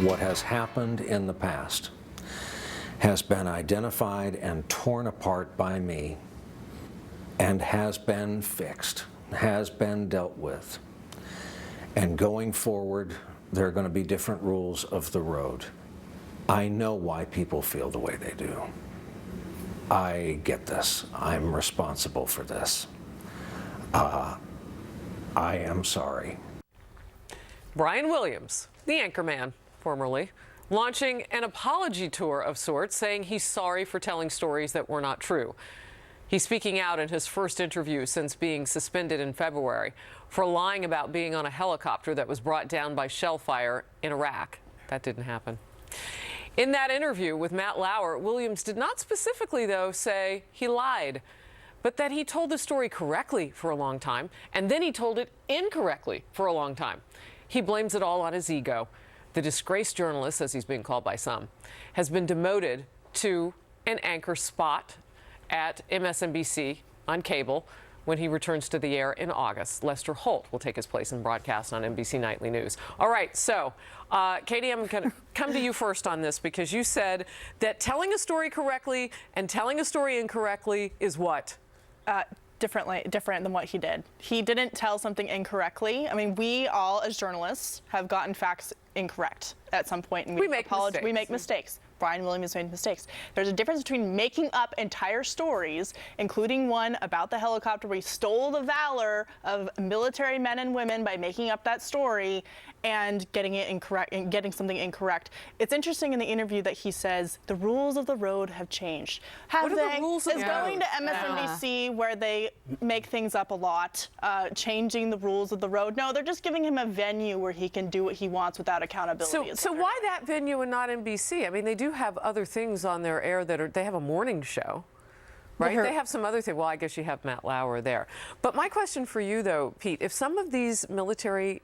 What has happened in the past has been identified and torn apart by me and has been fixed, has been dealt with. And going forward, there are going to be different rules of the road. I know why people feel the way they do. I get this. I'm responsible for this. I am sorry. Brian Williams, the anchorman, formerly, launching an apology tour of sorts, saying he's sorry for telling stories that were not true. He's speaking out in his first interview since being suspended in February for lying about being on a helicopter that was brought down by shell fire in Iraq. That didn't happen. In that interview with Matt Lauer, Williams did not specifically, though, say he lied, but that he told the story correctly for a long time, and then he told it incorrectly for a long time. He blames it all on his ego. The disgraced journalist, as he's being called by some, has been demoted to an anchor spot at MSNBC on cable when he returns to the air in August. Lester Holt will take his place in broadcast on NBC Nightly News. All right, so Katie, I'm going to come to you first on this, because you said that telling a story correctly and telling a story incorrectly is what? Different than what he did. He didn't tell something incorrectly. I mean, we all as journalists have gotten facts incorrect at some point, and we make mistakes. Brian Williams made mistakes. There's a difference between making up entire stories, including one about the helicopter where he stole the valor of military men and women by making up that story, and getting it incorrect and getting something incorrect. It's interesting in the interview that he says the rules of the road have changed. Have what are the rules of the road? Going to MSNBC where they make things up a lot, changing the rules of the road. No, they're just giving him a venue where he can do what he wants without accountability. So why that venue and not NBC? I mean, they do have other things on their air they have a morning show, right? They have some other thing. Well, I guess you have Matt Lauer there. But my question for you, though, Pete, if some of these military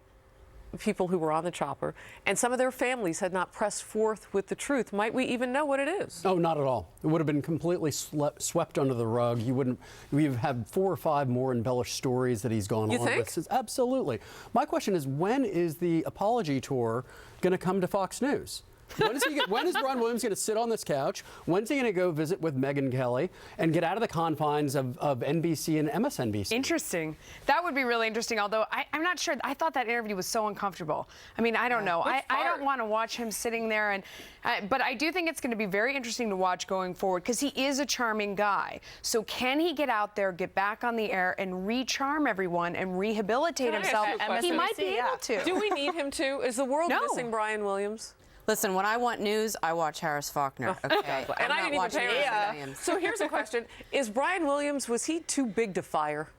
people who were on the chopper and some of their families had not pressed forth with the truth, might we even know what it is? Oh, not at all. It would have been completely swept under the rug. We've had 4 or 5 more embellished stories that he's gone on with. Absolutely. My question is, when is the apology tour going to come to Fox News? When is Brian Williams going to sit on this couch? When's he going to go visit with Megyn Kelly and get out of the confines of NBC and MSNBC? Interesting. That would be really interesting, although I'm not sure. I thought that interview was so uncomfortable. I mean, I don't know. I don't want to watch him sitting there. But I do think it's going to be very interesting to watch going forward, because he is a charming guy. So can he get out there, get back on the air, and re-charm everyone and rehabilitate himself? He might be able to. Do we need him to? Is the world missing Brian Williams? Listen, when I want news, I watch Harris Faulkner. Okay, and I didn't even pay him. So here's a question: is Brian Williams, was he too big to fire?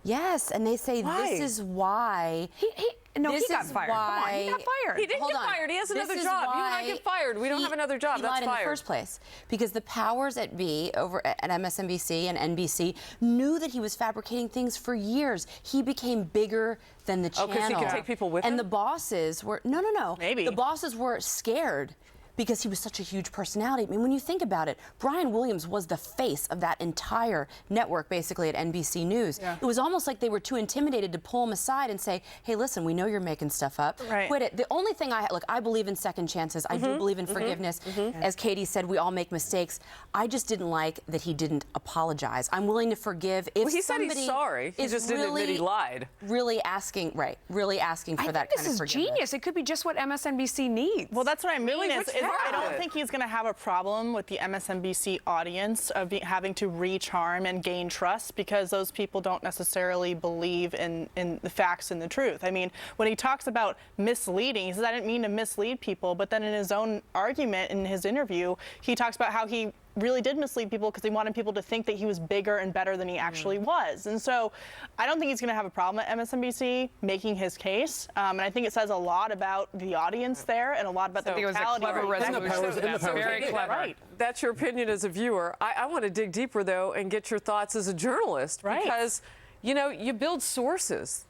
Yes, and they say this is why. He got fired. Come on, he got fired. He didn't get fired. He has another job. You and I get fired. We don't have another job. That's fired. In the first place, because the powers that be over at MSNBC and NBC knew that he was fabricating things for years. He became bigger than the channel. Because he could take people with him? And the bosses were no. Maybe the bosses were scared, because he was such a huge personality. I mean, when you think about it, Brian Williams was the face of that entire network, basically, at NBC News. Yeah. It was almost like they were too intimidated to pull him aside and say, hey, listen, we know you're making stuff up. Right. Quit it. The only thing I believe in second chances. I do believe in forgiveness. As Katie said, we all make mistakes. I just didn't like that he didn't apologize. I'm willing to forgive if he said he's sorry. He just didn't admit he lied. Really asking for that kind of forgiveness. This is genius. It could be just what MSNBC needs. Well, that's what I mean. I don't think he's going to have a problem with the MSNBC audience of having to re-charm and gain trust, because those people don't necessarily believe in the facts and the truth. I mean, when he talks about misleading, he says, I didn't mean to mislead people, but then in his own argument in his interview, he talks about how he really did mislead people because he wanted people to think that he was bigger and better than he actually was. And so I don't think he's going to have a problem at MSNBC making his case. And I think it says a lot about the audience there and a lot about the totality of resolution. Very clever. Right. That's your opinion as a viewer. I want to dig deeper, though, and get your thoughts as a journalist. Right. Because, you know, you build sources.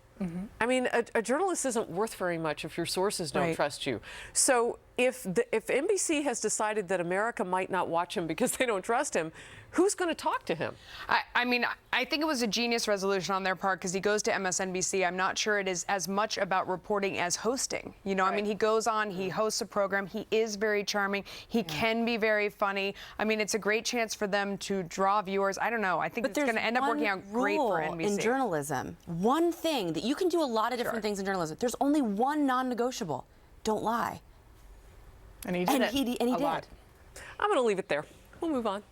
I mean, a journalist isn't worth very much if your sources don't trust you. So if NBC has decided that America might not watch him because they don't trust him, Who's going to talk to him? I mean, I think it was a genius resolution on their part because he goes to MSNBC. I'm not sure it is as much about reporting as hosting. You know, I mean, he goes on, he hosts a program. He is very charming. He can be very funny. I mean, it's a great chance for them to draw viewers. I don't know. I think it's going to end up working out great for NBC. In journalism, one thing that you can do a lot of different things in journalism. There's only one non-negotiable: don't lie. And he did it. And he did. I'm going to leave it there. We'll move on.